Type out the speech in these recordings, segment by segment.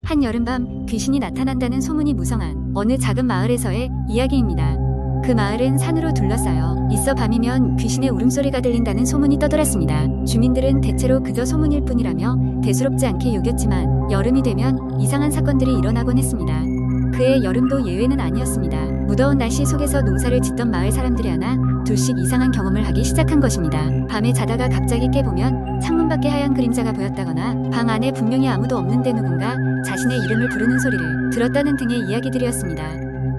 한 여름밤 귀신이 나타난다는 소문이 무성한 어느 작은 마을에서의 이야기입니다. 그 마을은 산으로 둘러싸여 있어 밤이면 귀신의 울음소리가 들린다는 소문이 떠돌았습니다. 주민들은 대체로 그저 소문일 뿐이라며 대수롭지 않게 여겼지만 여름이 되면 이상한 사건들이 일어나곤 했습니다. 그의 여름도 예외는 아니었습니다. 무더운 날씨 속에서 농사를 짓던 마을 사람들이 하나 둘씩 이상한 경험을 하기 시작한 것입니다. 밤에 자다가 갑자기 깨보면 창문 밖에 하얀 그림자가 보였다거나 방 안에 분명히 아무도 없는데 누군가 자신의 이름을 부르는 소리를 들었다는 등의 이야기들이었습니다.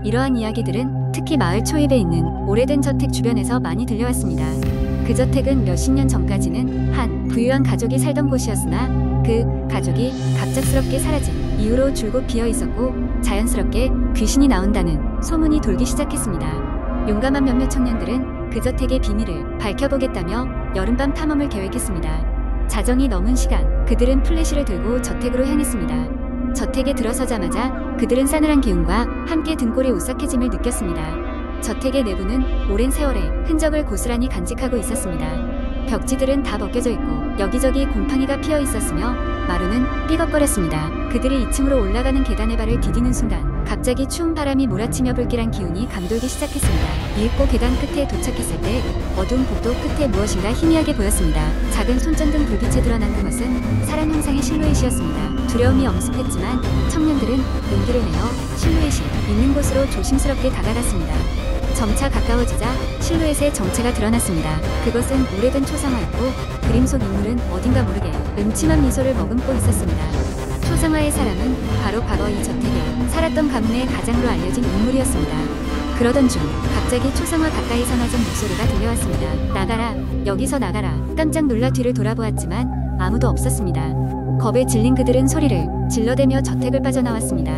이러한 이야기들은 특히 마을 초입에 있는 오래된 저택 주변에서 많이 들려왔습니다. 그 저택은 몇십 년 전까지는 한 부유한 가족이 살던 곳이었으나 그 가족이 갑작스럽게 사라진 이후로 줄곧 비어 있었고 자연스럽게 귀신이 나온다는 소문이 돌기 시작했습니다. 용감한 몇몇 청년들은 그 저택의 비밀을 밝혀보겠다며 여름밤 탐험을 계획했습니다. 자정이 넘은 시간 그들은 플래시를 들고 저택으로 향했습니다. 저택에 들어서자마자 그들은 싸늘한 기운과 함께 등골이 오싹해짐을 느꼈습니다. 저택의 내부는 오랜 세월의 흔적을 고스란히 간직하고 있었습니다. 벽지들은 다 벗겨져 있고 여기저기 곰팡이가 피어 있었으며 마루는 삐걱거렸습니다. 그들이 2층으로 올라가는 계단의 발을 디디는 순간 갑자기 추운 바람이 몰아치며 불길한 기운이 감돌기 시작했습니다. 이윽고 계단 끝에 도착했을 때 어두운 복도 끝에 무엇인가 희미하게 보였습니다. 작은 손전등 불빛에 드러난 그것은 사람 형상의 실루엣이었습니다. 두려움이 엄습했지만 청년들은 용기를 내어 실루엣이 있는 곳으로 조심스럽게 다가갔습니다. 점차 가까워지자 실루엣의 정체가 드러났습니다. 그것은 오래된 초상화였고 그림 속 인물은 어딘가 모르게 음침한 미소를 머금고 있었습니다. 초상화의 사람은 바로 과거 이 저택에 살았던 가문의 가장으로 알려진 인물이었습니다. 그러던 중 갑자기 초상화 가까이서 낮은 목소리가 들려왔습니다. 나가라, 여기서 나가라. 깜짝 놀라 뒤를 돌아보았지만 아무도 없었습니다. 겁에 질린 그들은 소리를 질러대며 저택을 빠져나왔습니다.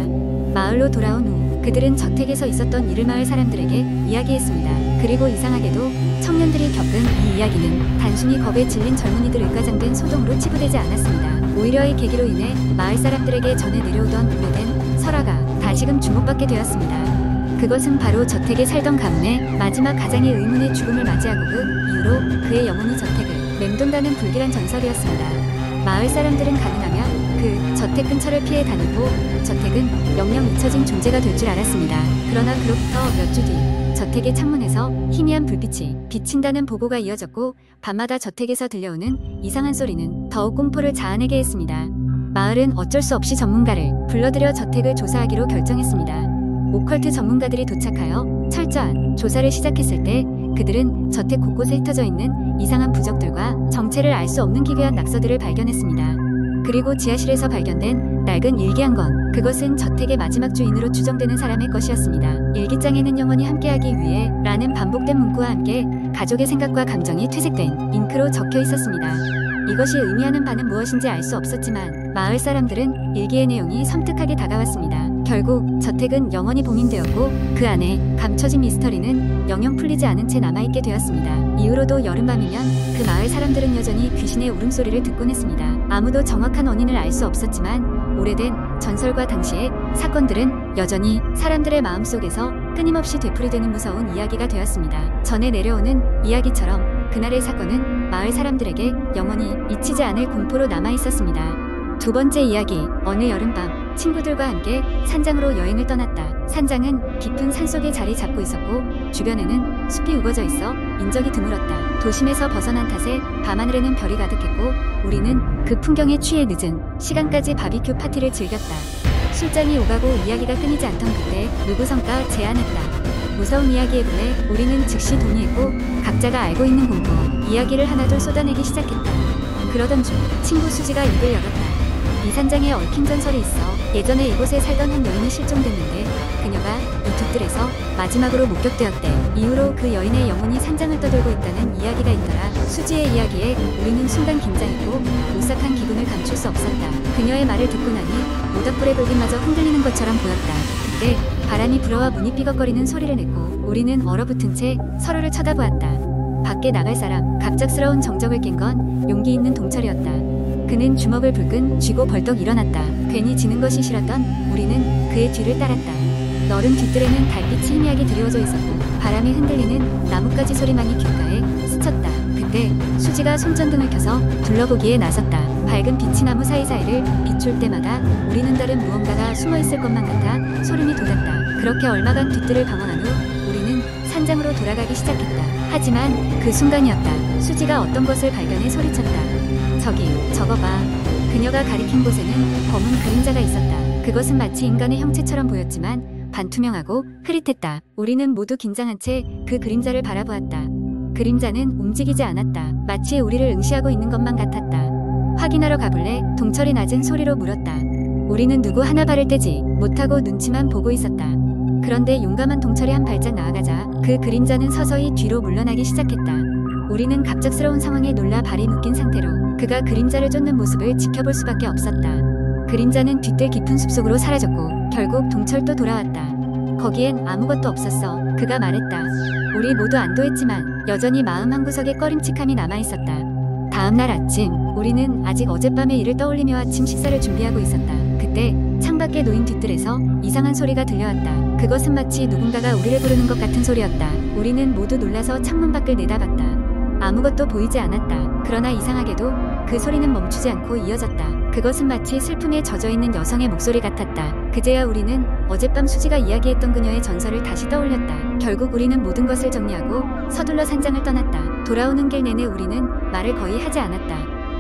마을로 돌아온 후 그들은 저택에서 있었던 일을 마을 사람들에게 이야기했습니다. 그리고 이상하게도 청년들이 겪은 이 이야기는 단순히 겁에 질린 젊은이들 의가장된 소동으로 치부되지 않았습니다. 오히려 이 계기로 인해 마을 사람들에게 전해 내려오던 오래된 설화가 다시금 주목받게 되었습니다. 그것은 바로 저택에 살던 가문의 마지막 가장의 의문의 죽음을 맞이하고 그 이후로 그의 영혼이 저택을 맴돈다는 불길한 전설이었습니다. 마을 사람들은 가능하면 그 저택 근처를 피해 다니고 저택은 영영 잊혀진 존재가 될 줄 알았습니다. 그러나 그로부터 몇 주 뒤 저택의 창문에서 희미한 불빛이 비친다는 보고가 이어졌고 밤마다 저택에서 들려오는 이상한 소리는 더욱 공포를 자아내게 했습니다. 마을은 어쩔 수 없이 전문가를 불러들여 저택을 조사하기로 결정했습니다. 오컬트 전문가들이 도착하여 철저한 조사를 시작했을 때 그들은 저택 곳곳에 흩어져 있는 이상한 부적들과 정체를 알 수 없는 기괴한 낙서들을 발견했습니다. 그리고 지하실에서 발견된 낡은 일기 한 권, 그것은 저택의 마지막 주인으로 추정되는 사람의 것이었습니다. 일기장에는 영원히 함께하기 위해 라는 반복된 문구와 함께 가족의 생각과 감정이 퇴색된 잉크로 적혀 있었습니다. 이것이 의미하는 바는 무엇인지 알 수 없었지만 마을 사람들은 일기의 내용이 섬뜩하게 다가왔습니다. 결국 저택은 영원히 봉인되었고 그 안에 감춰진 미스터리는 영영 풀리지 않은 채 남아있게 되었습니다. 이후로도 여름밤이면 그 마을 사람들은 여전히 귀신의 울음소리를 듣곤 했습니다. 아무도 정확한 원인을 알 수 없었지만 오래된 전설과 당시의 사건들은 여전히 사람들의 마음속에서 끊임없이 되풀이되는 무서운 이야기가 되었습니다. 전해 내려오는 이야기처럼 그날의 사건은 마을 사람들에게 영원히 잊히지 않을 공포로 남아있었습니다. 두 번째 이야기, 어느 여름밤 친구들과 함께 산장으로 여행을 떠났다. 산장은 깊은 산속에 자리 잡고 있었고 주변에는 숲이 우거져 있어 인적이 드물었다. 도심에서 벗어난 탓에 밤하늘에는 별이 가득했고 우리는 그 풍경에 취해 늦은 시간까지 바비큐 파티를 즐겼다. 술잔이 오가고 이야기가 끊이지 않던 그때 누구선가 제안했다. 무서운 이야기에 분해 우리는 즉시 동의했고 각자가 알고 있는 공포 이야기를 하나둘 쏟아내기 시작했다. 그러던 중 친구 수지가 입을 열었다. 이 산장에 얽힌 전설이 있어. 예전에 이곳에 살던 한 여인이 실종됐는데 그녀가 이 둑들에서 마지막으로 목격되었대. 이후로 그 여인의 영혼이 산장을 떠돌고 있다는 이야기가 있더라. 수지의 이야기에 우리는 순간 긴장했고 오싹한 기분을 감출 수 없었다. 그녀의 말을 듣고 나니 모닥불의 불빛마저 흔들리는 것처럼 보였다. 그때 바람이 불어와 문이 삐걱거리는 소리를 냈고 우리는 얼어붙은 채 서로를 쳐다보았다. 밖에 나갈 사람, 갑작스러운 정적을 깬 건 용기 있는 동철이었다. 그는 주먹을 불끈 쥐고 벌떡 일어났다. 괜히 지는 것이 싫었던 우리는 그의 뒤를 따랐다. 너른 뒷뜰에는 달빛이 희미하게 드리워져 있었고 바람에 흔들리는 나뭇가지 소리만이 귓가에 스쳤다. 그때 수지가 손전등을 켜서 둘러보기에 나섰다. 밝은 빛이 나무 사이사이를 비출 때마다 우리는 다른 무언가가 숨어있을 것만 같아 소름이 돋았다. 그렇게 얼마간 뒤뜰을 방황한 후 우리는 산장으로 돌아가기 시작했다. 하지만 그 순간이었다. 수지가 어떤 것을 발견해 소리쳤다. 저기, 저거 봐. 그녀가 가리킨 곳에는 검은 그림자가 있었다. 그것은 마치 인간의 형체처럼 보였지만 반투명하고 흐릿했다. 우리는 모두 긴장한 채 그 그림자를 바라보았다. 그림자는 움직이지 않았다. 마치 우리를 응시하고 있는 것만 같았다. 확인하러 가볼래? 동철이 낮은 소리로 물었다. 우리는 누구 하나 발을 떼지 못하고 눈치만 보고 있었다. 그런데 용감한 동철이 한 발짝 나아가자 그 그림자는 서서히 뒤로 물러나기 시작했다. 우리는 갑작스러운 상황에 놀라 발이 묶인 상태로 그가 그림자를 쫓는 모습을 지켜볼 수밖에 없었다. 그림자는 뒤뜰 깊은 숲속으로 사라졌고 결국 동철도 돌아왔다. 거기엔 아무것도 없었어. 그가 말했다. 우리 모두 안도했지만 여전히 마음 한구석에 꺼림칙함이 남아있었다. 다음날 아침 우리는 아직 어젯밤의 일을 떠올리며 아침 식사를 준비하고 있었다. 그때 창밖에 놓인 뒤뜰에서 이상한 소리가 들려왔다. 그것은 마치 누군가가 우리를 부르는 것 같은 소리였다. 우리는 모두 놀라서 창문 밖을 내다봤다. 아무것도 보이지 않았다. 그러나 이상하게도 그 소리는 멈추지 않고 이어졌다. 그것은 마치 슬픔에 젖어있는 여성의 목소리 같았다. 그제야 우리는 어젯밤 수지가 이야기했던 그녀의 전설을 다시 떠올렸다. 결국 우리는 모든 것을 정리하고 서둘러 산장을 떠났다. 돌아오는 길 내내 우리는 말을 거의 하지 않았다.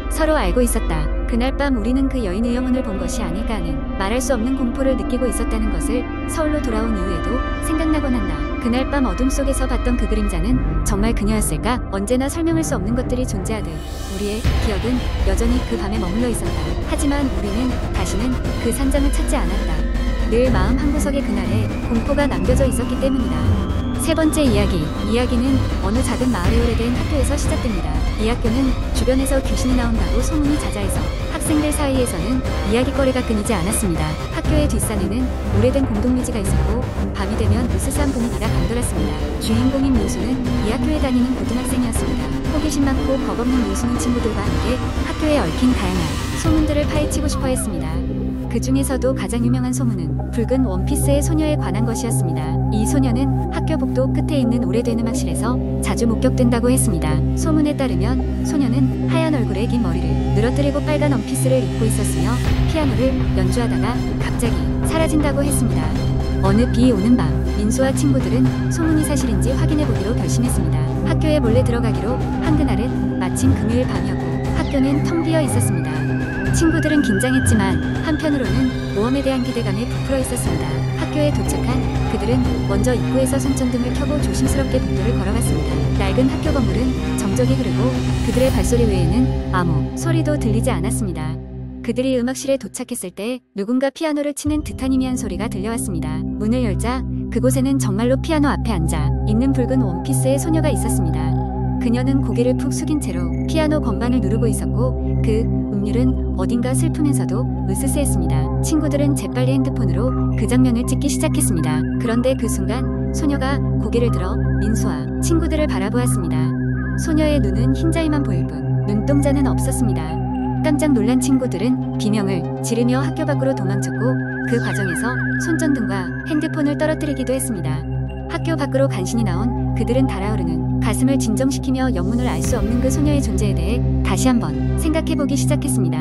서로 알고 있었다. 그날 밤 우리는 그 여인의 영혼을 본 것이 아닐까 하는 말할 수 없는 공포를 느끼고 있었다는 것을 서울로 돌아온 이후에도 생각나곤 한다. 그날 밤 어둠 속에서 봤던 그 그림자는 정말 그녀였을까? 언제나 설명할 수 없는 것들이 존재하듯 우리의 기억은 여전히 그 밤에 머물러 있었다. 하지만 우리는 다시는 그 산장을 찾지 않았다. 늘 마음 한구석에 그날의 공포가 남겨져 있었기 때문이다. 세 번째 이야기. 이야기는 어느 작은 마을에 오래된 학교에서 시작됩니다. 이 학교는 주변에서 귀신이 나온다고 소문이 자자해서 학생들 사이에서는 이야기거리가 끊이지 않았습니다. 학교의 뒷산에는 오래된 공동묘지가 있었고 밤이 되면 으스스한 분위기가 감돌았습니다. 주인공인 민수는 이 학교에 다니는 고등학생이었습니다. 호기심 많고 겁없는 민수는 친구들과 함께 학교에 얽힌 다양한 소문들을 파헤치고 싶어 했습니다. 그 중에서도 가장 유명한 소문은 붉은 원피스의 소녀에 관한 것이었습니다. 이 소녀는 학교 복도 끝에 있는 오래된 음악실에서 자주 목격된다고 했습니다. 소문에 따르면 소녀는 하얀 얼굴에 긴 머리를 늘어뜨리고 빨간 원피스를 입고 있었으며 피아노를 연주하다가 갑자기 사라진다고 했습니다. 어느 비 오는 밤 민수와 친구들은 소문이 사실인지 확인해보기로 결심했습니다. 학교에 몰래 들어가기로 한 그날은 마침 금요일 밤이었고 학교는 텅 비어 있었습니다. 친구들은 긴장했지만 한편으로는 모험에 대한 기대감에 부풀어 있었습니다. 학교에 도착한 그들은 먼저 입구에서 손전등을 켜고 조심스럽게 복도를 걸어갔습니다. 낡은 학교 건물은 정적이 흐르고 그들의 발소리 외에는 아무 소리도 들리지 않았습니다. 그들이 음악실에 도착했을 때 누군가 피아노를 치는 듯한 희미한 소리가 들려왔습니다. 문을 열자 그곳에는 정말로 피아노 앞에 앉아 있는 붉은 원피스의 소녀가 있었습니다. 그녀는 고개를 푹 숙인 채로 피아노 건반을 누르고 있었고 그 음률은 어딘가 슬프면서도 으스스했습니다. 친구들은 재빨리 핸드폰으로 그 장면을 찍기 시작했습니다. 그런데 그 순간 소녀가 고개를 들어 민수와 친구들을 바라보았습니다. 소녀의 눈은 흰자위만 보일 뿐 눈동자는 없었습니다. 깜짝 놀란 친구들은 비명을 지르며 학교 밖으로 도망쳤고 그 과정에서 손전등과 핸드폰을 떨어뜨리기도 했습니다. 학교 밖으로 간신히 나온 그들은 달아오르는 가슴을 진정시키며 영문을 알 수 없는 그 소녀의 존재에 대해 다시 한번 생각해보기 시작했습니다.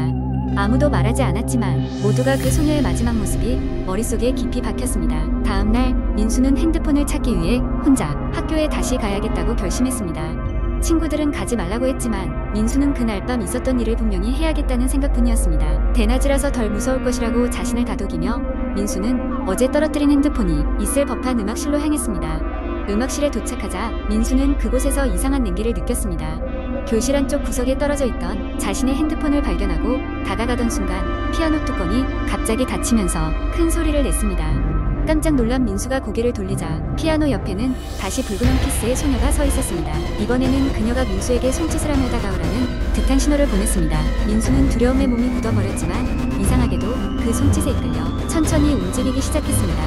아무도 말하지 않았지만 모두가 그 소녀의 마지막 모습이 머릿속에 깊이 박혔습니다. 다음날 민수는 핸드폰을 찾기 위해 혼자 학교에 다시 가야겠다고 결심했습니다. 친구들은 가지 말라고 했지만 민수는 그날 밤 있었던 일을 분명히 해야겠다는 생각뿐이었습니다. 대낮이라서 덜 무서울 것이라고 자신을 다독이며 민수는 어제 떨어뜨린 핸드폰이 있을 법한 음악실로 향했습니다. 음악실에 도착하자 민수는 그곳에서 이상한 냉기를 느꼈습니다. 교실 한쪽 구석에 떨어져 있던 자신의 핸드폰을 발견하고 다가가던 순간 피아노 뚜껑이 갑자기 닫히면서 큰 소리를 냈습니다. 깜짝 놀란 민수가 고개를 돌리자 피아노 옆에는 다시 붉은 원피스의 소녀가 서 있었습니다. 이번에는 그녀가 민수에게 손짓을 하며 다가오라는 듯한 신호를 보냈습니다. 민수는 두려움에 몸이 굳어버렸지만 이상하게도 그 손짓에 이끌려 천천히 움직이기 시작했습니다.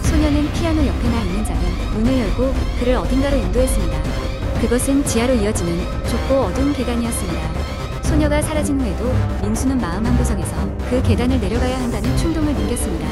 소녀는 피아노 옆에나 있는 작은 문을 열고 그를 어딘가로 인도했습니다. 그것은 지하로 이어지는 좁고 어두운 계단이었습니다. 소녀가 사라진 후에도 민수는 마음 한구석에서 그 계단을 내려가야 한다는 충동을 느꼈습니다.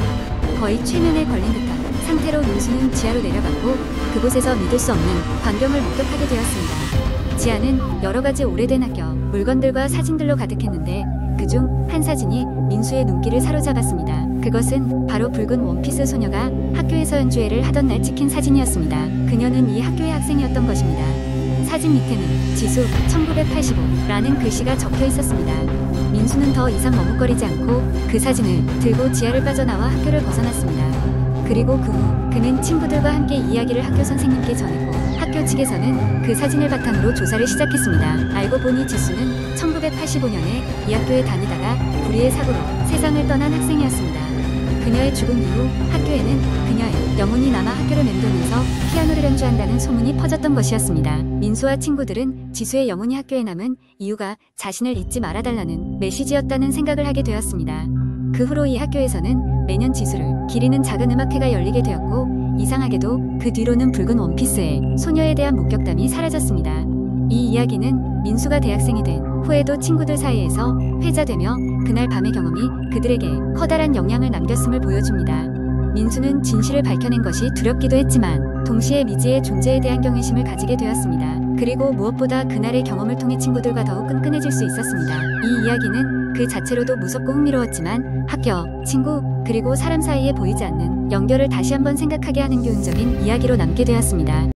거의 최면에 걸린 듯한 상태로 민수는 지하로 내려갔고 그곳에서 믿을 수 없는 광경을 목격하게 되었습니다. 지하는 여러 가지 오래된 학교, 물건들과 사진들로 가득했는데 그중 한 사진이 민수의 눈길을 사로잡았습니다. 그것은 바로 붉은 원피스 소녀가 학교에서 연주회를 하던 날 찍힌 사진이었습니다. 그녀는 이 학교의 학생이었던 것입니다. 사진 밑에는 지수 1985라는 글씨가 적혀 있었습니다. 민수는 더 이상 머뭇거리지 않고 그 사진을 들고 지하를 빠져나와 학교를 벗어났습니다. 그리고 그 후 그는 친구들과 함께 이야기를 학교 선생님께 전했고 학교 측에서는 그 사진을 바탕으로 조사를 시작했습니다. 알고 보니 지수는 1985년에 이 학교에 다니다가 불의의 사고로 세상을 떠난 학생이었습니다. 그녀의 죽음 이후 학교에는 그녀의 영혼이 남아 학교를 맴돌면서 피아노를 연주한다는 소문이 퍼졌던 것이었습니다. 민수와 친구들은 지수의 영혼이 학교에 남은 이유가 자신을 잊지 말아달라는 메시지였다는 생각을 하게 되었습니다. 그 후로 이 학교에서는 매년 지수를 기리는 작은 음악회가 열리게 되었고 이상하게도 그 뒤로는 붉은 원피스의 소녀에 대한 목격담이 사라졌습니다. 이 이야기는 민수가 대학생이 된 후에도 친구들 사이에서 회자되며 그날 밤의 경험이 그들에게 커다란 영향을 남겼음을 보여줍니다. 민수는 진실을 밝혀낸 것이 두렵기도 했지만 동시에 미지의 존재에 대한 경외심을 가지게 되었습니다. 그리고 무엇보다 그날의 경험을 통해 친구들과 더욱 끈끈해질 수 있었습니다. 이 이야기는 그 자체로도 무섭고 흥미로웠지만 학교, 친구, 그리고 사람 사이에 보이지 않는 연결을 다시 한번 생각하게 하는 교훈적인 이야기로 남게 되었습니다.